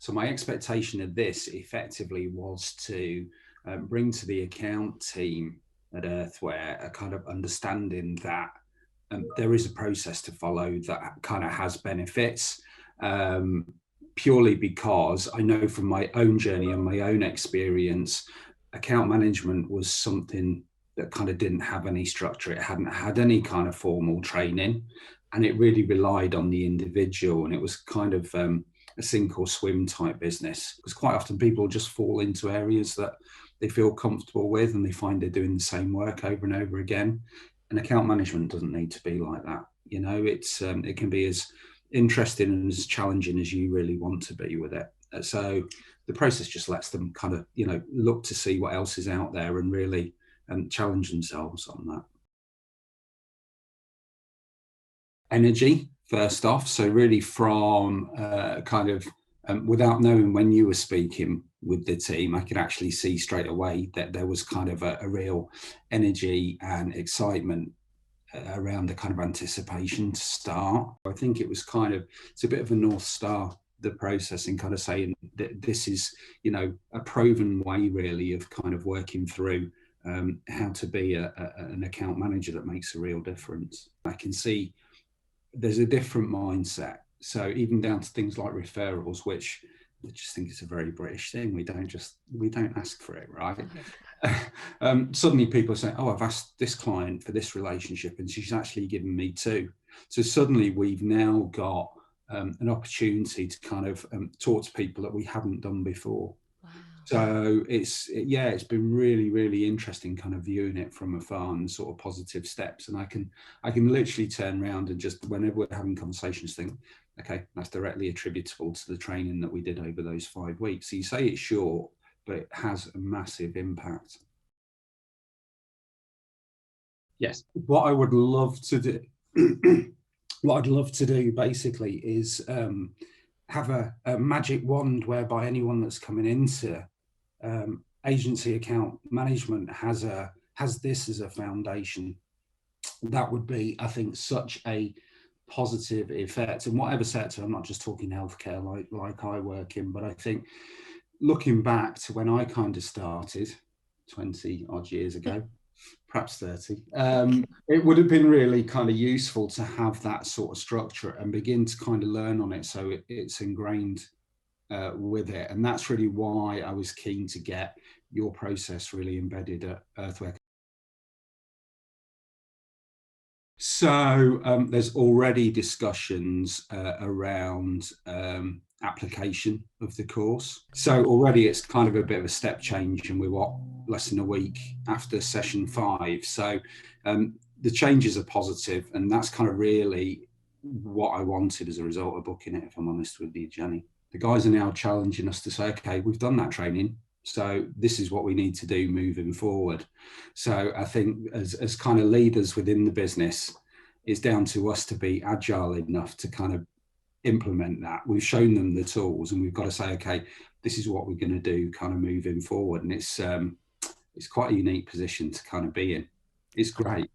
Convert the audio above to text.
So my expectation of this effectively was to bring to the account team at Earthware a kind of understanding that there is a process to follow that kind of has benefits, purely because I know from my own journey and my own experience, account management was something that kind of didn't have any structure. It hadn't had any kind of formal training, and it really relied on the individual, and it was kind of a sink or swim type business, because quite often people just fall into areas that they feel comfortable with and they find they're doing the same work over and over again. And account management doesn't need to be like that. You know, it's it can be as interesting and as challenging as you really want to be with it. So the process just lets them kind of, you know, look to see what else is out there and really challenge themselves on that. Energy, first off. So really from kind of without knowing when you were speaking with the team, I could actually see straight away that there was kind of a real energy and excitement around the kind of anticipation to start. I think it was kind of, it's a bit of a North Star, the process, and kind of saying that this is, you know, a proven way really of kind of working through how to be an account manager that makes a real difference. I can see there's a different mindset. So even down to things like referrals, which I just think it's a very British thing. We don't ask for it, right? Suddenly people are saying, oh, I've asked this client for this relationship and she's actually given me two. So suddenly we've now got an opportunity to kind of talk to people that we haven't done before. Wow. So it's been really, really interesting kind of viewing it from afar and sort of positive steps. And I can literally turn around and just, whenever we're having conversations, think, okay, that's directly attributable to the training that we did over those 5 weeks. So you say it's short, but it has a massive impact. Yes, what I would love to do, basically is have a magic wand whereby anyone that's coming into agency account management has this as a foundation. That would be, I think, such a positive effect in whatever sector. I'm not just talking healthcare like I work in, but I think looking back to when I kind of started 20 odd years ago, perhaps 30, it would have been really kind of useful to have that sort of structure and begin to kind of learn on it, so it's ingrained with it. And that's really why I was keen to get your process really embedded at Earthware. So there's already discussions around application of the course. So already it's kind of a bit of a step change, and we're less than a week after session 5. So the changes are positive, and that's kind of really what I wanted as a result of booking it, if I'm honest with you, Jenny. The guys are now challenging us to say, okay, we've done that training, so this is what we need to do moving forward. So I think as kind of leaders within the business, it's down to us to be agile enough to kind of implement that. We've shown them the tools, and we've got to say, okay, this is what we're going to do kind of moving forward. And it's quite a unique position to kind of be in. It's great.